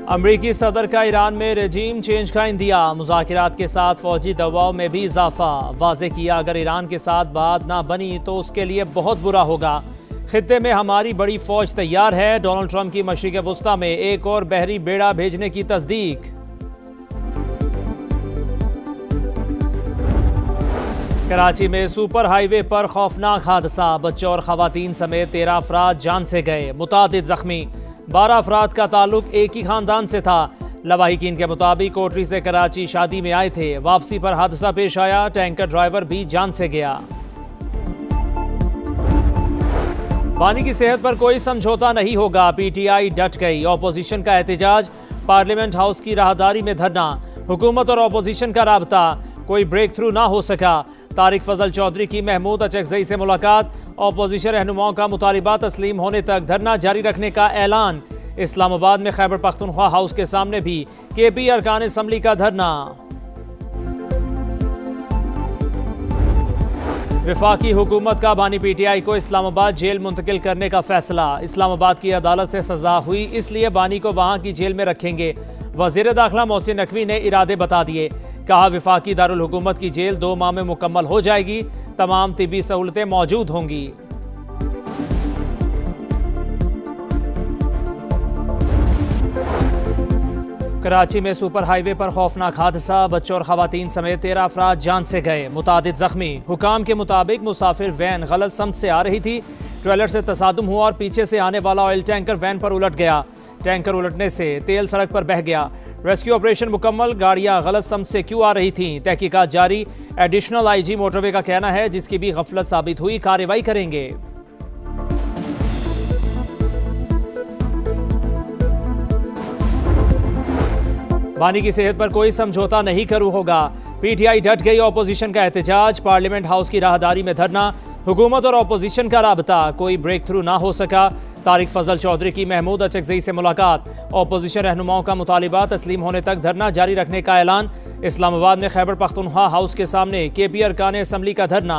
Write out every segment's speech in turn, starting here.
अमरीकी सदर का ईरान में रेजीम चेंज का इंदिया, मुज़ाकिरात के साथ फौजी दबाव में भी इजाफा। वाज़े किया अगर ईरान के साथ बात ना बनी तो उसके लिए बहुत बुरा होगा। खित्ते में हमारी बड़ी फौज तैयार है। डोनाल्ड ट्रंप की मशरिक़ वुस्ता में एक और बहरी बेड़ा भेजने की तस्दीक। कराची में सुपर हाईवे पर खौफनाक हादसा, बच्चों और खवातीन समेत 13 अफराद जान से गए, मुतादिद जख्मी। 12 अफराद का ताल्लुक एक ही खानदान से था। लवाहिकीन के मुताबिक कोटरी से कराची शादी में आए थे। वापसी पर हादसा पेश आया, टैंकर ड्राइवर भी जान से गया। पानी की सेहत पर कोई समझौता नहीं होगा, पीटीआई डट गई। ऑपोजिशन का एहतजाज, पार्लियामेंट हाउस की राहदारी में धरना। हुकूमत और ऑपोजिशन का राबता, कोई ब्रेक थ्रू ना हो सका। तारिक फजल चौधरी की महमूद अचकजई से मुलाकात। ऑपोजिशन रहनुमाओं का मुतालिबा तस्लीम होने तक धरना जारी रखने का ऐलान। इस्लामाबाद में खैबर पख्तूनख्वा हाउस के सामने भी केपी अरकान असम्बली का धरना। वफाकी हुकूमत का बानी पीटीआई को इस्लामाबाद जेल मुंतकिल करने का फैसला। इस्लामाबाद की अदालत से सजा हुई, इसलिए बानी को वहां की जेल में रखेंगे। वजीर दाखिला मोहसिन नकवी ने इरादे बता दिए। कहा वफाकी दारुल हुकूमत की जेल 2 माह में मुकम्मल हो जाएगी, तमाम तिबी सहूलतें मौजूद होंगी। कराची में सुपर हाईवे पर खौफनाक हादसा, बच्चों और खवातीन समेत 13 अफराद जान से गए, मुतादिद जख्मी। हुकाम के मुताबिक मुसाफिर वैन गलत समत से आ रही थी। ट्रेलर से तसादुम हुआ और पीछे से आने वाला ऑयल टैंकर वैन पर उलट गया। टैंकर उलटने से तेल सड़क पर बह गया। रेस्क्यू ऑपरेशन मुकम्मल। गाड़ियां गलत समत से क्यों आ रही थीं, तहकीकात जारी। एडिशनल आईजी मोटरवे का कहना है जिसकी भी गफलत साबित हुई कार्रवाई करेंगे। बानी की सेहत पर कोई समझौता नहीं करू होगा, पीटीआई डट गई। ऑपोजिशन का एहतजाज, पार्लियामेंट हाउस की राहदारी में धरना। हुकूमत और ऑपोजिशन का राबता, कोई ब्रेक थ्रू ना हो सका। तारिक फजल चौधरी की महमूद अचकजई से मुलाकात। ऑपोजिशन रहनुमाओं का मुतालिबा तस्लीम होने तक धरना जारी रखने का ऐलान। इस्लामाबाद में खैबर पख्तूनख्वा हाउस के सामने केपी अरकान असम्बली का धरना।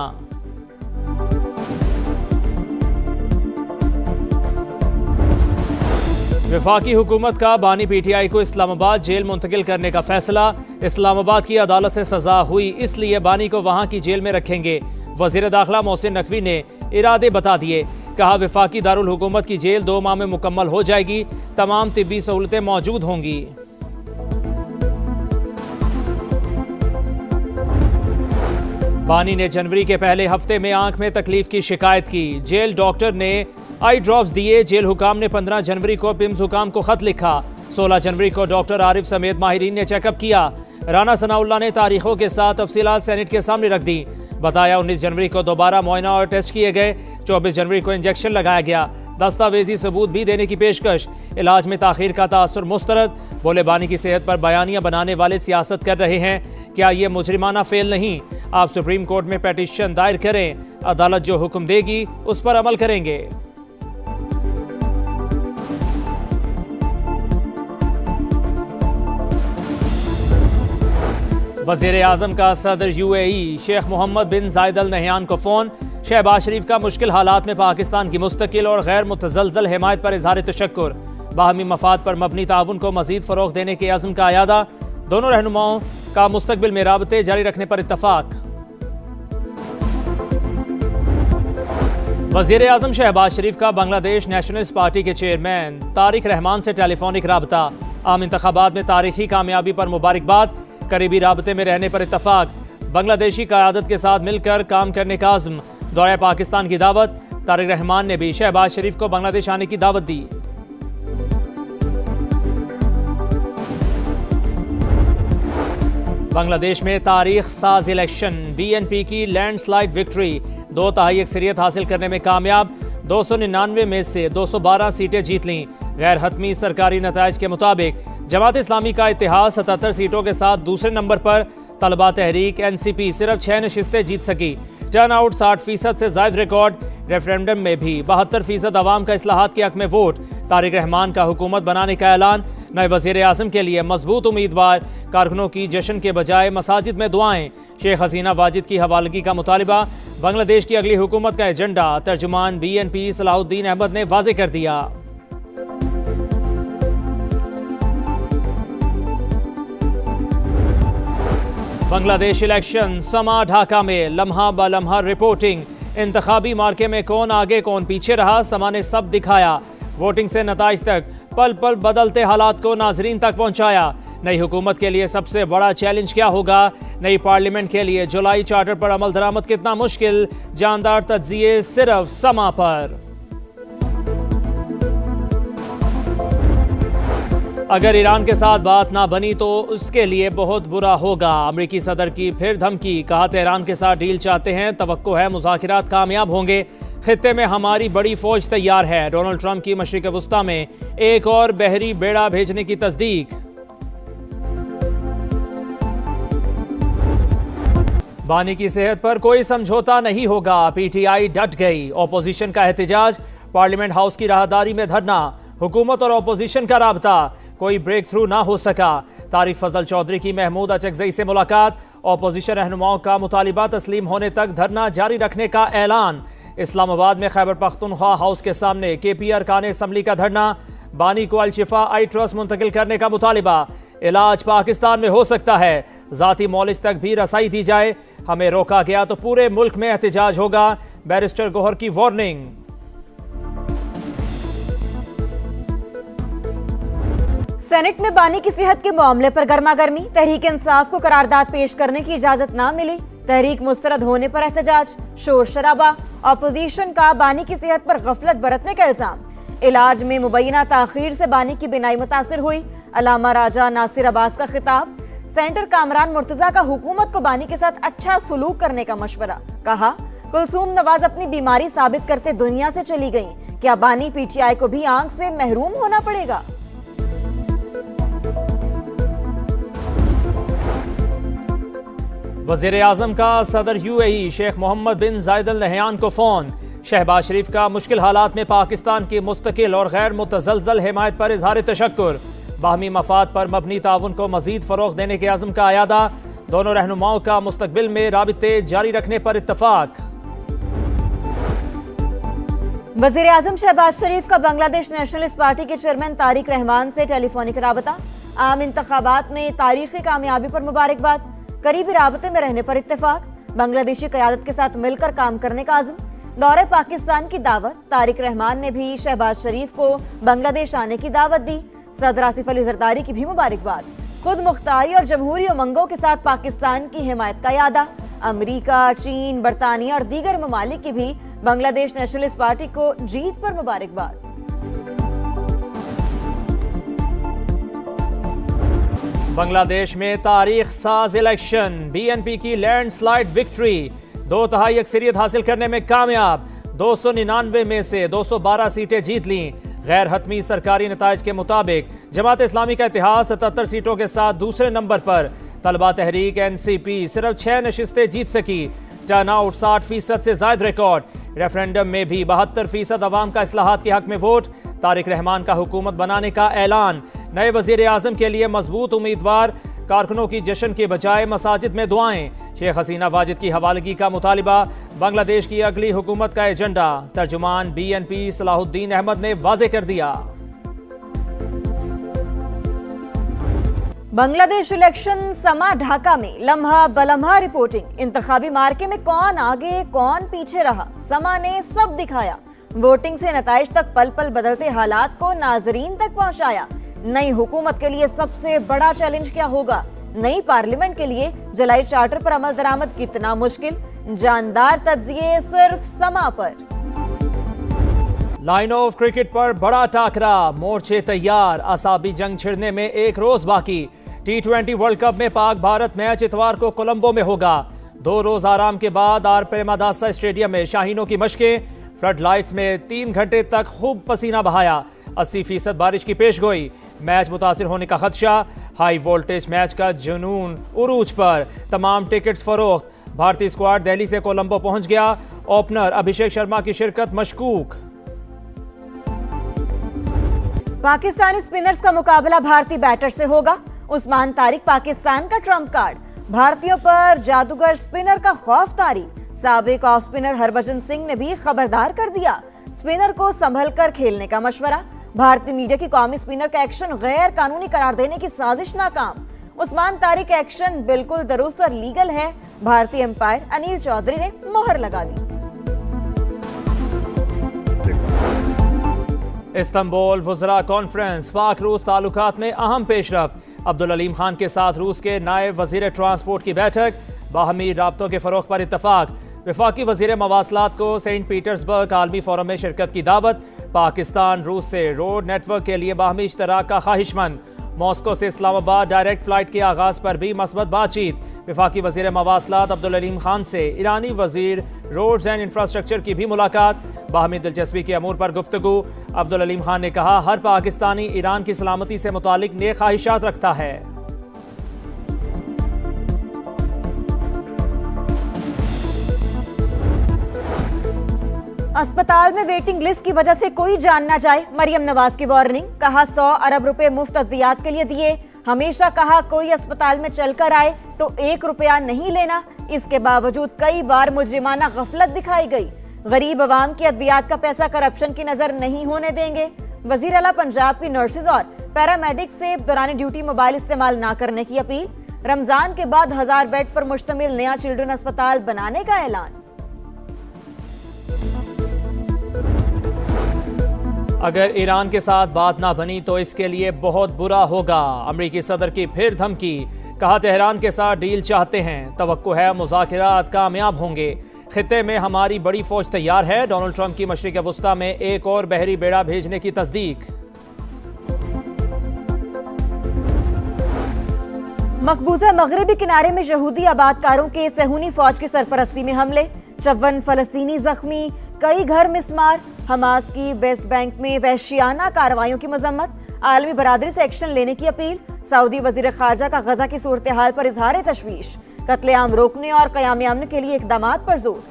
वफाकी हुकूमत का बानी पीटीआई को इस्लामाबाद जेल मुंतकिल करने का फैसला। इस्लामाबाद की अदालत से सजा हुई, इसलिए बानी को वहां की जेल में रखेंगे। वजीर दाखिला मोहसिन नकवी ने इरादे बता दिए। कहा वफाकी दारुल हुकूमत की जेल 2 माह में मुकम्मल हो जाएगी, तमाम तिब्बी सहूलतें मौजूद होंगी। बानी ने जनवरी के पहले हफ्ते में आंख में तकलीफ की शिकायत की। जेल डॉक्टर ने आई ड्रॉप्स दिए। जेल हुकाम ने 15 जनवरी को पिम्स हुकाम को खत लिखा। 16 जनवरी को डॉक्टर आरिफ समेत माहिरीन ने चेकअप किया। राना सनाउल्लाह ने तारीखों के साथ तफसीलात सेनेट के सामने रख दी। बताया 19 जनवरी को दोबारा मुआयना और टेस्ट किए गए। 24 जनवरी को इंजेक्शन लगाया गया। दस्तावेजी सबूत भी देने की पेशकश। इलाज में ताखीर का तासुर मुस्तरद। बोले बानी की सेहत पर बयानियां बनाने वाले सियासत कर रहे हैं, क्या ये मुजरिमाना फेल नहीं? आप सुप्रीम कोर्ट में पिटीशन दायर करें, अदालत जो हुक्म देगी उस पर अमल करेंगे। वज़ीर आज़म का सदर यूएई शेख मोहम्मद बिन जायद अल नहयान को फ़ोन। शहबाज शरीफ का मुश्किल हालात में पाकिस्तान की मुस्तकिल और गैर मुतज़लज़ल हिमायत पर इज़हार तशक्कुर। बाहमी मफाद पर मबनी ताउन को मज़ीद फ़रोग़ देने के अज़्म का अयादा। दोनों रहनुमाओं का मुस्तक़बिल में राबते जारी रखने पर इत्तफ़ाक़। वज़ीर आज़म शहबाज शरीफ का बांग्लादेश नेशनलिस्ट पार्टी के चेयरमैन तारिक रहमान से टेलीफोनिक राबता। आम इंतख़ाबात में तारीखी कामयाबी पर मुबारकबाद। करीबी राबते में रहने पर इत्तफ़ाक़। बांग्लादेशी क़यादत के साथ मिलकर काम करने का आज़म। दौरे पाकिस्तान की दावत। तारिक रहमान ने भी शहबाज शरीफ को बांग्लादेश आने की दावत दी। बांग्लादेश में तारीख साज इलेक्शन। बीएनपी की लैंडस्लाइड विक्ट्री। 2 तिहाई अक्सरियत हासिल करने में कामयाब। 299 में से 212 सीटें जीत लीं। गैर हतमी सरकारी नताइज के मुताबिक जमात इस्लामी का इतिहाद 77 सीटों के साथ दूसरे नंबर पर। तलबा तहरीक एनसीपी सिर्फ 6 नशिस्तें जीत सकी। टर्न आउट 60% से ज़ायद रिकॉर्ड। रेफरेंडम में भी 72% अवाम का इस्लाहात के हक में वोट। तारिक रहमान का हुकूमत बनाने का ऐलान। नए वज़ीर आज़म के लिए मजबूत उम्मीदवार। कारकुनों की जश्न के बजाय मसाजिद में दुआएं। शेख हसीना वाजिद की हवालगी का मुतालिबा। बांग्लादेश की अगली हुकूमत का एजेंडा तर्जुमान बीएनपी सलाहुद्दीन अहमद ने वाज़े कर दिया। बांग्लादेश इलेक्शन समा ढाका में लम्हा ब लम्हा रिपोर्टिंग। इंतखाबी मार्के में कौन आगे कौन पीछे रहा, समा ने सब दिखाया। वोटिंग से नताइज तक पल पल बदलते हालात को नाजरीन तक पहुंचाया। नई हुकूमत के लिए सबसे बड़ा चैलेंज क्या होगा, नई पार्लियामेंट के लिए जुलाई चार्टर पर अमल दरामद कितना मुश्किल, जानदार तज्जिए सिर्फ समा पर। अगर ईरान के साथ बात ना बनी तो उसके लिए बहुत बुरा होगा। अमेरिकी सदर की फिर धमकी, कहा तेहरान के साथ डील चाहते हैं, तवक्को है मुज़ाकिरात कामयाब होंगे। खित्ते में हमारी बड़ी फौज तैयार है। डोनाल्ड ट्रंप की मशरिक वुस्ता में एक और बहरी बेड़ा भेजने की तस्दीक। बानी की सेहत पर कोई समझौता नहीं होगा, पीटीआई डट गई। ऑपोजिशन का एहतजाज, पार्लियामेंट हाउस की राहदारी में धरना। हुकूमत और ऑपोजिशन का राबता, कोई ब्रेक थ्रू ना हो सका। तारिक फजल चौधरी की महमूद अचकजई से मुलाकात, ऑपोजिशन रहनुमाओं का मुतालिबा तस्लीम होने तक धरना जारी रखने का ऐलान। इस्लामाबाद में खैबर पख्तूनख्वा हाउस के सामने केपी अरकान असम्बली का धरना। बानी को अल शिफा आई ट्रस्ट मुंतकिल करने का मुतालिबा। इलाज पाकिस्तान में हो सकता है, जाती मॉलिज तक भी रसाई दी जाए। हमें रोका गया तो पूरे मुल्क में एहतजाज होगा, बैरिस्टर गोहर की वार्निंग। सेनेट में बानी की सेहत के मामले पर गर्मागर्मी, तहरीक इंसाफ को करारदाद पेश करने की इजाजत ना मिली, तहरीक मुस्तरद होने पर एहतजाज, शोर शराबा। ऑपोजिशन का बानी की सेहत पर गफलत बरतने का इल्जाम। इलाज में मुबैना ताखीर से बानी की बिनाई मुतासिर हुई, अलामा राजा नासिर अब्बास का खिताब। सेनेटर कामरान मुर्तजा का हुकूमत को बानी के साथ अच्छा सुलूक करने का मशवरा, कहा कुलसूम नवाज अपनी बीमारी साबित करते दुनिया से चली गईं, क्या बानी पीटीआई को भी आंख से महरूम होना पड़ेगा। वज़ीर आज़म का सदर यूएई शेख मोहम्मद बिन जायद अल नहयान को फोन। शहबाज शरीफ का मुश्किल हालात में पाकिस्तान की मुस्तकिल और गैर मुतज़लज़ल हिमायत पर इजहार तशक्कुर। बाहमी मफाद पर मबनी ताउन को मजीद फ़रोग़ देने के अज़्म का अयादा। दोनों रहनुमाओं का मुस्तक़बिल में राबिते जारी रखने पर इत्तफ़ाक। वज़ीर आज़म शहबाज शरीफ का बांग्लादेश नेशनलिस्ट पार्टी के चेयरमैन तारिक रहमान से टेलीफोनिक राबता। आम इंतखाबात में तारीखी कामयाबी पर मुबारकबाद, करीबी राबते में रहने पर इत्तेफाक। बांग्लादेशी क़यादत के साथ मिलकर काम करने का आज़म। दौरे पाकिस्तान की दावत, तारिक रहमान ने भी शहबाज शरीफ को बांग्लादेश आने की दावत दी। सदर आसिफ अली जरदारी की भी मुबारकबाद। खुद मुख्तारी और जमहूरी उमंगों के साथ पाकिस्तान की हिमायत का यादा। अमरीका, चीन, बरतानिया और दीगर ममालिक की भी बांग्लादेश नेशनलिस्ट पार्टी को जीत पर मुबारकबाद। बांग्लादेश में तारीख साज इलेक्शन, बीएनपी की लैंडस्लाइड विक्ट्री, 2/3 अक्सरियत हासिल करने में कामयाब। 299 में से 212 सीटें जीत लीं। गैर हतमी सरकारी नताइज के मुताबिक जमात इस्लामी का इतिहास 77 सीटों के साथ दूसरे नंबर पर। तलबा तहरीक एनसीपी सिर्फ 6 नशिस्तें जीत सकी। टर्नआउट 60% से ज्यादा रिकॉर्ड। रेफरेंडम में भी 72% अवाम का इस्लाहात के हक में वोट। तारिक रहमान का हुकूमत बनाने का ऐलान। नए वजीर आजम के लिए मजबूत उम्मीदवार। कारकुनों की जश्न के बजाय मसाजिद में दुआएं। शेख हसीना वाजिद की हवालगी का मुतालिबा। बांग्लादेश की अगली हुकूमत का एजेंडा तर्जुमान बीएनपी सलाहुद्दीन अहमद ने वाजे कर दिया। बांग्लादेश इलेक्शन समा ढाका में लम्हा बलम्हा रिपोर्टिंग। इंतखाबी मार्के में कौन आगे कौन पीछे रहा, समा ने सब दिखाया। वोटिंग से नताइज तक पल पल बदलते हालात को नाजरीन तक पहुंचाया। नई हुकूमत के लिए सबसे बड़ा चैलेंज क्या होगा, नई पार्लियामेंट के लिए जुलाई चार्टर पर अमल दरामद कितना मुश्किल, जानदार तज्जिए सिर्फ समा पर। लाइन ऑफ क्रिकेट पर बड़ा टाकरा, मोर्चे तैयार, असाबी जंग छिड़ने में एक रोज बाकी। T20 वर्ल्ड कप में पाक भारत मैच इतवार को कोलंबो में होगा। 2 रोज आराम के बाद आर प्रेमादासा स्टेडियम में शाहीनों की मशकें। फ्लड लाइट्स में 3 घंटे तक खूब पसीना बहाया। 80% बारिश की पेशगोई। मैच मुतासिर होने का खदशा। हाई वोल्टेज मैच का जुनून उरूज पर। तमाम टिकट्स फरोख्त। भारतीय स्क्वाड दिल्ली से कोलंबो पहुंच गया। ओपनर अभिषेक शर्मा की शिरकत मशकूक। पाकिस्तानी स्पिनर्स का मुकाबला भारतीय बैटर से होगा। उस्मान तारिक पाकिस्तान का ट्रम्प कार्ड। भारतीयों पर जादूगर स्पिनर का खौफ तारी। साबिक ऑफ स्पिनर हरभजन सिंह ने भी खबरदार कर दिया। स्पिनर को संभल कर खेलने का मशवरा। भारतीय मीडिया की कौमी स्पिनर का एक्शन गैर कानूनी करार देने की साजिश नाकाम। उस्मान तारिक एक्शन बिल्कुल दुरुस्त और लीगल है, भारतीय एम्पायर अनिल चौधरी ने मोहर लगा दी। इस्तांबुल वुज़रा कॉन्फ्रेंस, पाक रूस ताल्लुकात में अहम पेशरफ्त। अब्दुल अलीम खान के साथ रूस के नायब वजीर ट्रांसपोर्ट की बैठक, बाहमी राब्तों के फरोग पर इत्तफाक। वफाकी वजीर मवासलात को सेंट पीटर्सबर्ग आलमी फोरम में शिरकत की दावत। पाकिस्तान रूस से रोड नेटवर्क के लिए बाहमी इश्तराक का ख्वाहिशमंद। मॉस्को से इस्लामाबाद डायरेक्ट फ्लाइट के आगाज पर भी मस्बत बातचीत। वफाकी वजीर मवासलात अब्दुल अलीम खान से ईरानी वजीर रोड्स एंड इंफ्रास्ट्रक्चर की भी मुलाकात। बाहमी दिलचस्पी के अमूर पर गुफ्तगू। अब्दुल अलीम खान ने कहा, हर पाकिस्तानी ईरान की सलामती से मुतालिक नेक ख्वाहिशात रखता है। अस्पताल में वेटिंग लिस्ट की वजह से कोई जान ना जाए, मरियम नवाज की वार्निंग। कहा 100 अरब रुपए मुफ्त अद्वियात के लिए दिए। हमेशा कहा कोई अस्पताल में चलकर आए तो 1 रुपया नहीं लेना। इसके बावजूद कई बार मुजरिमाना गफलत दिखाई गई। गरीब अवाम की अद्वियात का पैसा करप्शन की नजर नहीं होने देंगे। वजीर आला पंजाब की नर्सेज और पैरामेडिक से दौरान ड्यूटी मोबाइल इस्तेमाल ना करने की अपील। रमजान के बाद 1000 बेड पर मुश्तमिल नया चिल्ड्रन अस्पताल बनाने का ऐलान। अगर ईरान के साथ बात ना बनी तो इसके लिए बहुत बुरा होगा। अमरीकी सदर की फिर धमकी। कहा, तेहरान के साथ डील चाहते हैं, तवक्को है मुज़ाकरात कामयाब होंगे। खित्ते में हमारी बड़ी फौज तैयार है। डोनाल्ड ट्रंप की मशरिक वस्ता में एक और बहरी बेड़ा भेजने की तस्दीक। मकबूजा मगरबी किनारे में यहूदी आबादकारों के सहूनी फौज की सरपरस्ती में हमले, 54 फलस्तीनी जख्मी, कई घर मिसमार। हमास की वेस्ट बैंक में वहशियाना कार्रवाइयों की मजम्मत। आलमी बरादरी से एक्शन लेने की अपील। सऊदी वजीर खारजा का गजा की सूरत हाल पर इजहार तशवीश। कत्लेआम रोकने और क़याम अमन के लिए इक़दामात पर जोर।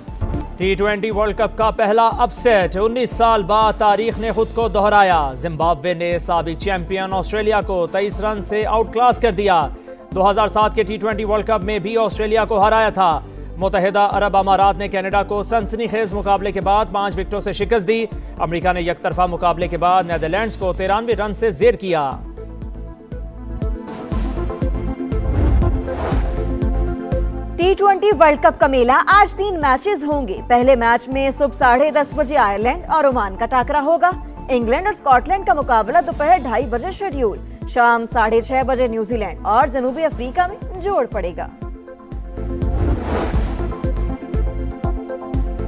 T20 वर्ल्ड कप का पहला अपसेट। 19 साल बाद तारीख ने खुद को दोहराया। जिम्बाब्वे ने साबिक चैंपियन ऑस्ट्रेलिया को 23 रन से आउट क्लास कर दिया। 2007 के T20 वर्ल्ड कप में भी ऑस्ट्रेलिया को हराया था। मुत्तहिदा अरब अमारात ने कनाडा को सनसनीखेज मुकाबले के बाद 5 विकेटों से शिकस्त दी। अमेरिका ने यकतरफा मुकाबले के बाद नीदरलैंड्स को 93 रन से जेर किया। T20 वर्ल्ड कप का मेला। आज 3 मैचेस होंगे। पहले मैच में सुबह 10:30 बजे आयरलैंड और ओमान का टाकरा होगा। इंग्लैंड और स्कॉटलैंड का मुकाबला दोपहर 2:30 बजे शेड्यूल। शाम 6:30 बजे न्यूजीलैंड और जनूबी अफ्रीका में जोड़ पड़ेगा।